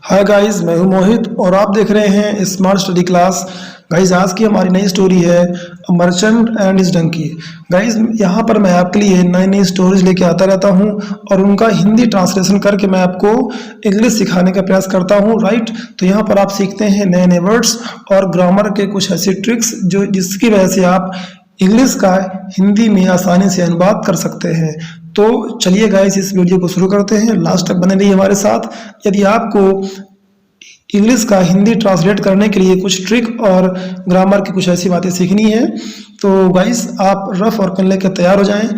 Hi guys, मैं हूं मोहित और आप देख रहे हैं स्मार्ट स्टडी क्लास। गाइस, आज की हमारी नई स्टोरी है merchant and his donkey. Guys, यहाँ पर मैं आपके लिए नई नई स्टोरीज लेके आता रहता हूँ और उनका हिंदी ट्रांसलेशन करके मैं आपको इंग्लिश सिखाने का प्रयास करता हूँ। राइट, तो यहाँ पर आप सीखते हैं नए नए वर्ड्स और ग्रामर के कुछ ऐसी ट्रिक्स जो जिसकी वजह से आप इंग्लिश का हिंदी में आसानी से अनुवाद कर सकते हैं। तो चलिए गाइस, इस वीडियो को शुरू करते हैं। लास्ट तक बने रहिए हमारे साथ। यदि आपको इंग्लिश का हिंदी ट्रांसलेट करने के लिए कुछ ट्रिक और ग्रामर की कुछ ऐसी बातें सीखनी है तो गाइस आप रफ और पेन लेकर तैयार हो जाएं,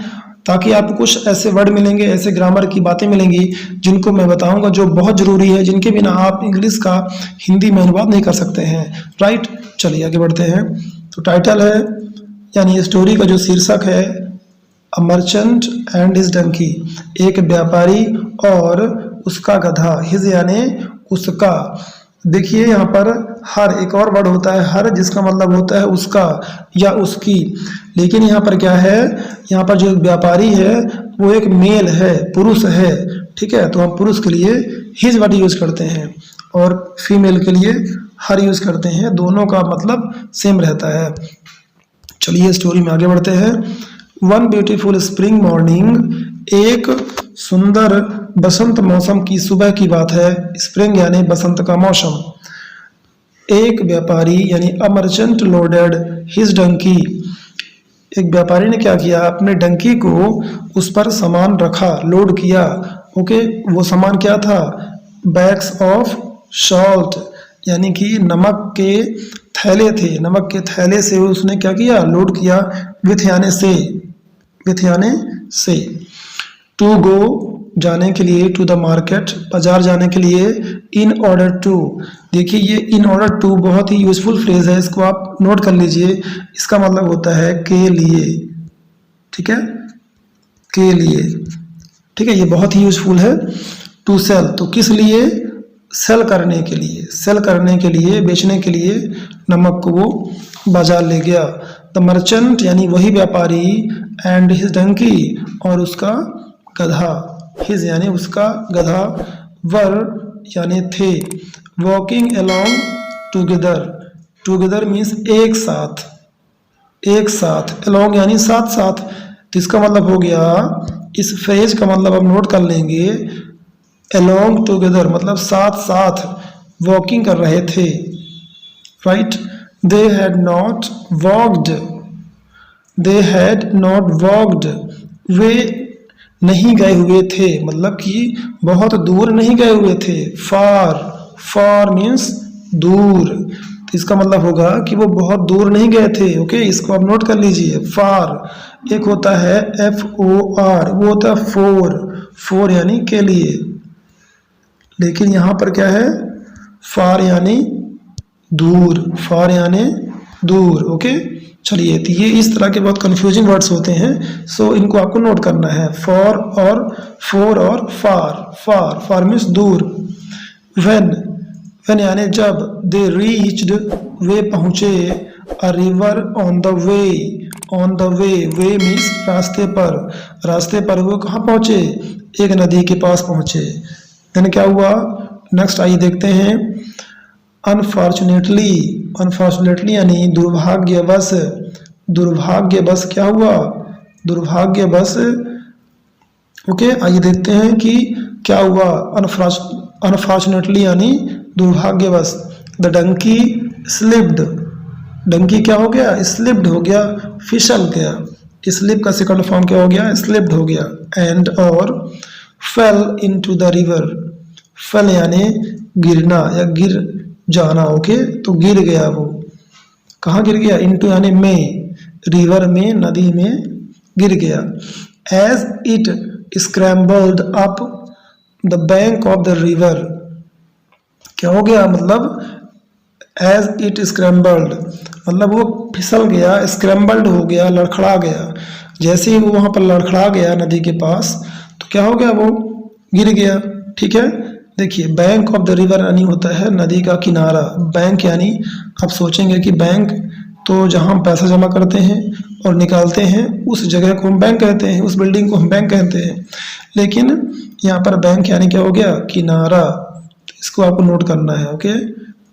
ताकि आपको कुछ ऐसे वर्ड मिलेंगे, ऐसे ग्रामर की बातें मिलेंगी जिनको मैं बताऊंगा, जो बहुत ज़रूरी है, जिनके बिना आप इंग्लिश का हिंदी में अनुवाद नहीं कर सकते हैं। राइट, चलिए आगे बढ़ते हैं। तो टाइटल है, यानी स्टोरी का जो शीर्षक है, a merchant and his donkey, एक व्यापारी और उसका गधा। हिज यानी उसका। देखिए यहाँ पर हर एक और वर्ड होता है हर, जिसका मतलब होता है उसका या उसकी। लेकिन यहाँ पर क्या है, यहाँ पर जो व्यापारी है वो एक मेल है, पुरुष है। ठीक है, तो हम पुरुष के लिए हिज वर्ड यूज करते हैं और फीमेल के लिए हर यूज करते हैं। दोनों का मतलब सेम रहता है। चलिए स्टोरी में आगे बढ़ते हैं। वन ब्यूटीफुल स्प्रिंग मॉर्निंग, एक सुंदर बसंत मौसम की सुबह की बात है। स्प्रिंग यानी बसंत का मौसम। एक व्यापारी यानी a merchant loaded his donkey, एक व्यापारी ने क्या किया, अपने डंकी को उस पर सामान रखा, लोड किया। ओके, वो सामान क्या था, बैग्स ऑफ सॉल्ट, यानी कि नमक के थैले थे। नमक के थैले से उसने क्या किया, लोड किया। विथ यानी से, विथ यानी से। टू गो जाने के लिए, टू द मार्केट बाजार जाने के लिए। इन ऑर्डर टू, देखिए ये इन ऑर्डर टू बहुत ही यूजफुल फ्रेज है, इसको आप नोट कर लीजिए। इसका मतलब होता है के लिए। ठीक है, के लिए। ठीक है, ये बहुत ही यूजफुल है। टू सेल, तो किस लिए, सेल करने के लिए, सेल करने के लिए, बेचने के लिए नमक को वो बाजार ले गया। द मर्चेंट यानी वही व्यापारी, एंड हिज डंकी और उसका गधा। हिज यानी उसका, गधा। वर यानी थे। Walking along together, together means एक साथ, एक साथ। अलोंग यानी साथ साथ। तो इसका मतलब हो गया, इस फ्रेज का मतलब हम नोट कर लेंगे। अलोंग टुगेदर मतलब साथ साथ वॉकिंग कर रहे थे। Right, they had not walked, they had not walked, वे नहीं गए हुए थे, मतलब कि बहुत दूर नहीं गए हुए थे। फार, फार मीन्स दूर। तो इसका मतलब होगा कि वो बहुत दूर नहीं गए थे। ओके, इसको आप नोट कर लीजिए। फार एक होता है FOR, वो होता है फोर, फोर यानी के लिए। लेकिन यहाँ पर क्या है, फार यानी दूर, फार यानी दूर। ओके, चलिए, तो ये इस तरह के बहुत कंफ्यूजिंग वर्ड्स होते हैं, सो इनको आपको नोट करना है। फॉर और फोर और फार। फार, फार मीन्स दूर। व्हेन, व्हेन यानी जब। दे रीच्ड, वे पहुँचे। A river on the way, on the way, way means रास्ते पर, रास्ते पर। वो कहाँ पहुँचे, एक नदी के पास पहुँचे। देन क्या हुआ, नेक्स्ट आइए देखते हैं। अनफॉर्चुनेटली, अनफॉर्चुनेटली यानी दुर्भाग्यवश, दुर्भाग्यवश क्या हुआ, दुर्भाग्यवश। ओके, आइए देखते हैं कि क्या हुआ। अनफॉर्चुनेटली यानी दुर्भाग्यवश। द डंकी स्लिप्ड, डंकी क्या हो गया, स्लिप्ड हो गया, फिसल गया। स्लिप का सेकंड फॉर्म क्या हो गया, स्लिप्ड हो गया। एंड और fail into the river, fail यानी गिरना या गिर जाना। ओके, तो गिर गया, वो कहाँ गिर गया, इनटू यानी में, रिवर में, नदी में गिर गया। As it scrambled up the bank of the river, क्या हो गया, मतलब एज इट स्क्रैम्बल्ड मतलब वो फिसल गया, स्क्रैम्बल्ड हो गया, लड़खड़ा गया। जैसे ही वो वहाँ पर लड़खड़ा गया नदी के पास, तो क्या हो गया, वो गिर गया। ठीक है, देखिए बैंक ऑफ द रिवर यानी होता है नदी का किनारा। बैंक यानी आप सोचेंगे कि बैंक तो जहाँ हम पैसा जमा करते हैं और निकालते हैं उस जगह को हम बैंक कहते हैं, उस बिल्डिंग को हम बैंक कहते हैं। लेकिन यहाँ पर बैंक यानी क्या हो गया, किनारा। इसको आपको नोट करना है। ओके,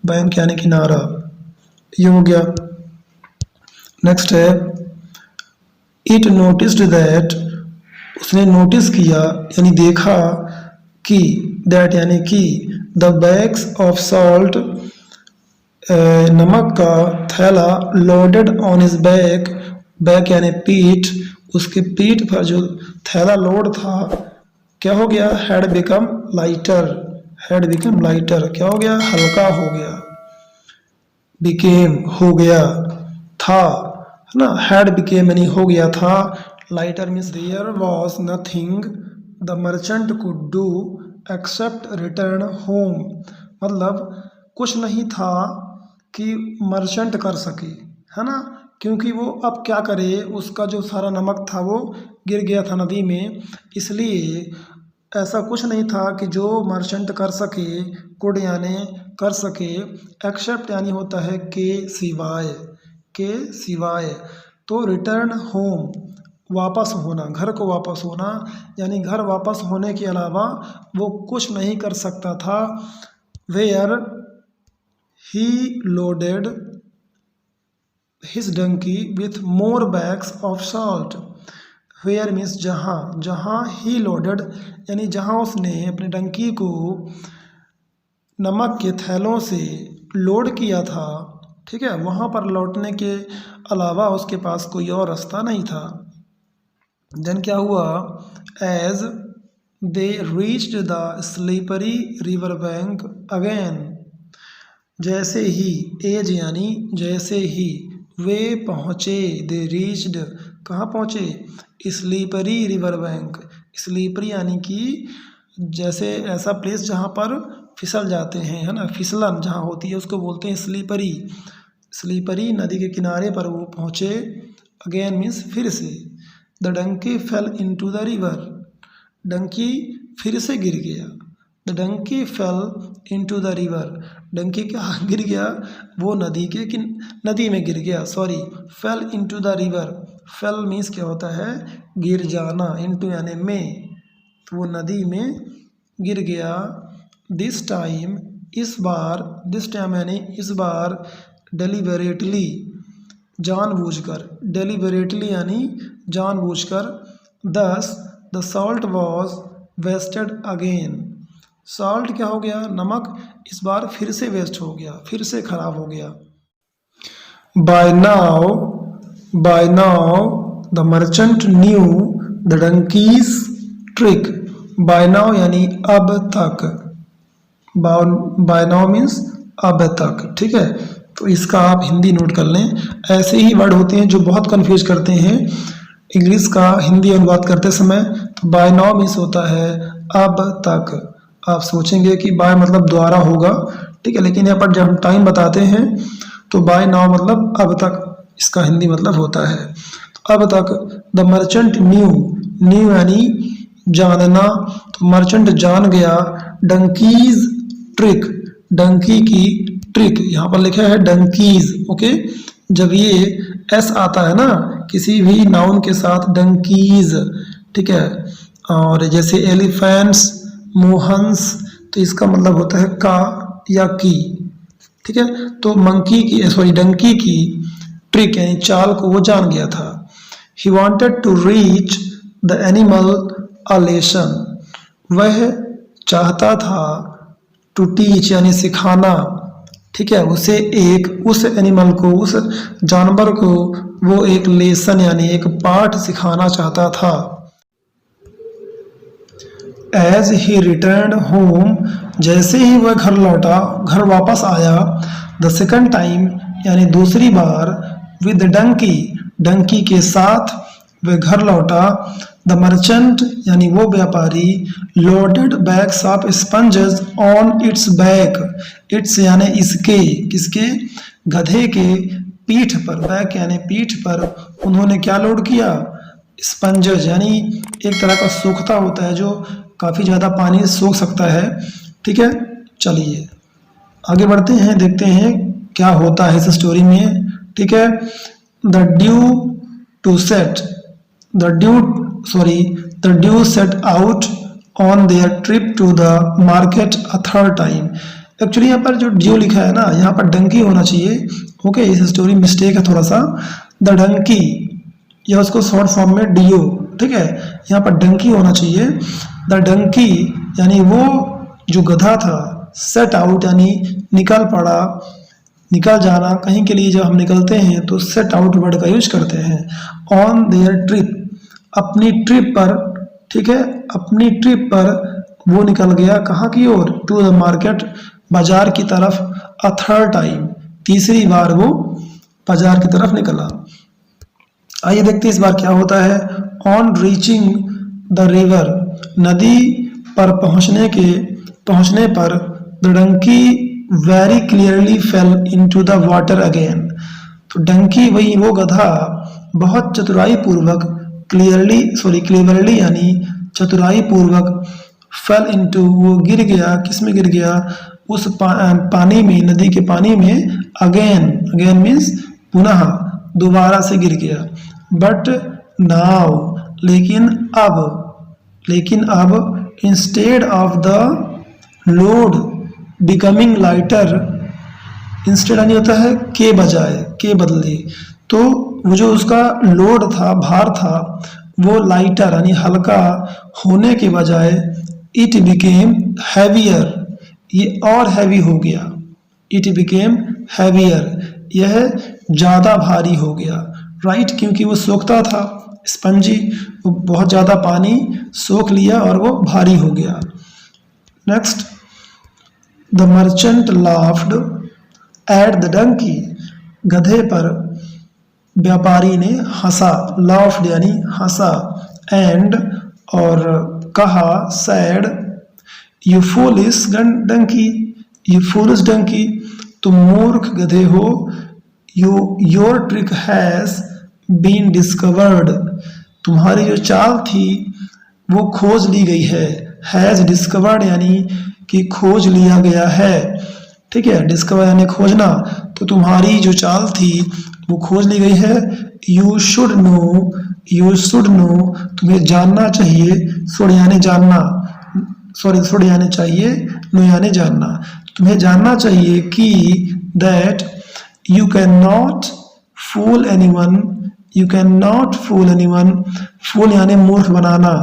बैंक यानी किनारा, ये हो गया। नेक्स्ट है इट नोटिस्ड दैट, उसने नोटिस किया यानी देखा कि, दैट यानी कि द बैग्स ऑफ सॉल्ट, नमक का थैला, loaded on his back, back यानी पीठ, उसके पीठ पर जो थैला लोड था क्या हो गया, had become lighter, had become lighter, क्या हो गया, हल्का हो गया, बिकेम हो गया, था, है ना, हैड बिकेम यानी हो गया था, lighter means there was nothing the merchant could do except return home, मतलब कुछ नहीं था कि मर्चेंट कर सके, है ना, क्योंकि वो अब क्या करे, उसका जो सारा नमक था वो गिर गया था नदी में, इसलिए ऐसा कुछ नहीं था कि जो मर्चेंट कर सके, कुड यानी कर सके, एक्सेप्ट यानी होता है के सिवाय, के सिवाय, तो रिटर्न होम वापस होना, घर को वापस होना, यानी घर वापस होने के अलावा वो कुछ नहीं कर सकता था। Where he loaded his donkey with more bags of salt, where means जहाँ, जहाँ ही लोडेड यानी जहाँ उसने अपने डंकी को नमक के थैलों से लोड किया था, ठीक है, वहाँ पर लौटने के अलावा उसके पास कोई और रास्ता नहीं था। देन क्या हुआ, as they reached the slippery river bank again, जैसे ही, एज यानी जैसे ही, वे पहुँचे, दे रीच्ड कहाँ पहुँचे, स्लीपरी रिवर बैंक, स्लीपरी यानी कि जैसे ऐसा प्लेस जहाँ पर फिसल जाते हैं, है ना, फिसलन जहाँ होती है उसको बोलते हैं स्लीपरी, स्लीपरी नदी के किनारे पर वो पहुँचे, अगेन मीन्स फिर से, the donkey fell into the river, donkey फिर से गिर गया, the donkey fell into the river, donkey क्या गिर गया, वो नदी के नदी में गिर गया, sorry, fail into the river, fail means क्या होता है, गिर जाना, इनटू यानी में, तो वो नदी में गिर गया। दिस टाइम, इस बार, दिस टाइम यानी इस बार, डेलिबरेटली जानबूझकर, डेलिबरेटली यानी जानबूझकर, thus the salt was wasted again, salt क्या हो गया, नमक इस बार फिर से वेस्ट हो गया, फिर से खराब हो गया। By now the merchant knew the donkey's trick, by now यानी अब तक, बाय नाउ मीन्स अब तक, ठीक है, तो इसका आप हिंदी नोट कर लें। ऐसे ही वर्ड होते हैं जो बहुत कंफ्यूज करते हैं इंग्लिश का हिंदी अनुवाद करते समय। तो बाय नाउ मीन्स होता है अब तक, आप सोचेंगे कि बाय मतलब द्वारा होगा, ठीक है, लेकिन यहाँ पर जब हम टाइम बताते हैं तो बाय नाउ मतलब अब तक, इसका हिंदी मतलब होता है। तो अब तक द मर्चेंट न्यू, न्यू यानी जानना, तो मर्चेंट जान गया, डंकीज ट्रिक, डंकी की ट्रिक, यहाँ पर लिखा है डंकीज, ओके, जब ये एस आता है ना किसी भी नाउन के साथ, डंकीज, ठीक है, और जैसे एलिफेंट्स, मोहन्स, तो इसका मतलब होता है का या की, ठीक है, तो मंकी की, सॉरी, डंकी की ट्रिक यानी चाल को वो जान गया था। He wanted to teach the animal a lesson, वह चाहता था, टू टीच यानी सिखाना, ठीक है, उसे एक, उस एनिमल को, उस जानवर को वो एक लेसन यानी एक पाठ सिखाना चाहता था। एज ही रिटर्न होम, जैसे ही वह घर लौटा, घर वापस आया, द सेकंड टाइम यानी दूसरी बार, विद डंकी, डंकी के साथ वह घर लौटा, द मर्चेंट यानी वो व्यापारी, loaded bags of sponges on it's back, it's यानी इसके, किसके, गधे के पीठ पर, बैक यानी पीठ पर उन्होंने क्या लोड किया, स्पंजेस यानी एक तरह का सोखता होता है जो काफ़ी ज़्यादा पानी सोख सकता है, ठीक है। चलिए आगे बढ़ते हैं, देखते हैं क्या होता है इस स्टोरी में, ठीक है। The duo to set, the duo set out on their trip to the market a third time. Actually यहाँ पर जो डियो लिखा है ना, यहाँ पर डंकी होना चाहिए। ओके, इस स्टोरी मिस्टेक है थोड़ा सा। द डंकी, या उसको शॉर्ट फॉर्म में डियो, ठीक है, यहाँ पर डंकी होना चाहिए। द डंकी यानी वो जो गधा था, सेट आउट यानी निकल पड़ा, निकल जाना, कहीं के लिए जब हम निकलते हैं तो सेट आउट वर्ड का यूज करते हैं। ऑन देयर ट्रिप, अपनी ट्रिप पर, ठीक है, अपनी ट्रिप पर वो निकल गया कहाँ की ओर, टू द मार्केट, बाजार की तरफ, अ थर्ड टाइम, तीसरी बार वो बाजार की तरफ निकला। आइए देखते हैं इस बार क्या होता है। ऑन रीचिंग द रिवर, नदी पर पहुंचने पर the donkey very clearly fell into the water again. तो डंकी, वही वो गधा, बहुत चतुराई पूर्वक, क्लेवरली यानी चतुराई पूर्वक, फेल इनटू वो गिर गया, किसमें गिर गया, उस पानी में, नदी के पानी में, अगेन मीन्स पुनः, दोबारा से गिर गया। बट नाउ, लेकिन अब instead of the load becoming lighter, instead यानी होता है के बजाय, के बदले, तो वो जो उसका लोड था, भार था, वो लाइटर यानी हल्का होने के बजाय इट बिकेम हैवियर, ये और हैवी हो गया। इट बिकेम हैवियर, यह ज़्यादा भारी हो गया। राइट, क्योंकि वो सोखता था, स्पंजी, वो बहुत ज़्यादा पानी सोख लिया और वो भारी हो गया। Next, the merchant laughed at the donkey, गधे पर व्यापारी ने हंसा, लाफ्ड यानी हंसा, एंड और कहा, said, you foolish donkey, you foolish donkey, तुम मूर्ख गधे हो, your trick has been discovered, तुम्हारी जो चाल थी वो खोज ली गई है। हैज डिस्कवर्ड यानी कि खोज लिया गया है, ठीक है, डिस्कवर यानी खोजना, तो तुम्हारी जो चाल थी वो खोज ली गई है। यू शुड नो, तुम्हें जानना चाहिए, शुड यानी जानना, सॉरी शुड यानी चाहिए, नो यानी जानना, तुम्हें जानना चाहिए कि that you can not fool anyone, fool यानी मूर्ख बनाना,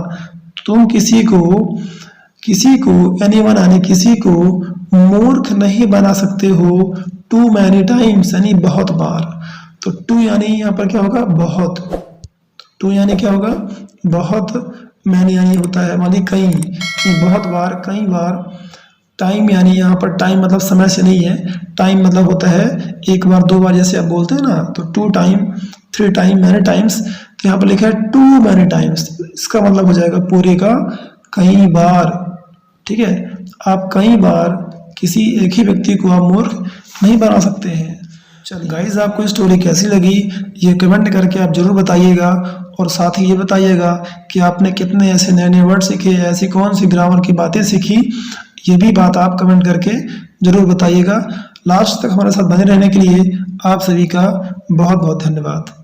तुम किसी को एनीवन यानी किसी को मूर्ख नहीं बना सकते हो, टू मैनी टाइम्स यानी बहुत बार। तो टू यानी यहाँ पर क्या होगा, बहुत, टू यानी क्या होगा, बहुत, मैनी यानी होता है मानी कई, बहुत बार, कई बार। टाइम यानी यहाँ पर टाइम मतलब समय से नहीं है, टाइम मतलब होता है एक बार, दो बार, जैसे आप बोलते हैं ना, तो two time, three time, many times, तो यहाँ पर लिखा है टू मैनी टाइम्स, इसका मतलब हो जाएगा पूरे का कई बार, ठीक है। आप कई बार किसी एक ही व्यक्ति को आप मूर्ख नहीं बना सकते हैं। चलिए गाइस, आपको स्टोरी कैसी लगी ये कमेंट करके आप जरूर बताइएगा, और साथ ही ये बताइएगा कि आपने कितने ऐसे नए नए वर्ड सीखे, ऐसी कौन सी ग्रामर की बातें सीखी, ये भी बात आप कमेंट करके जरूर बताइएगा। लास्ट तक हमारे साथ बने रहने के लिए आप सभी का बहुत बहुत धन्यवाद।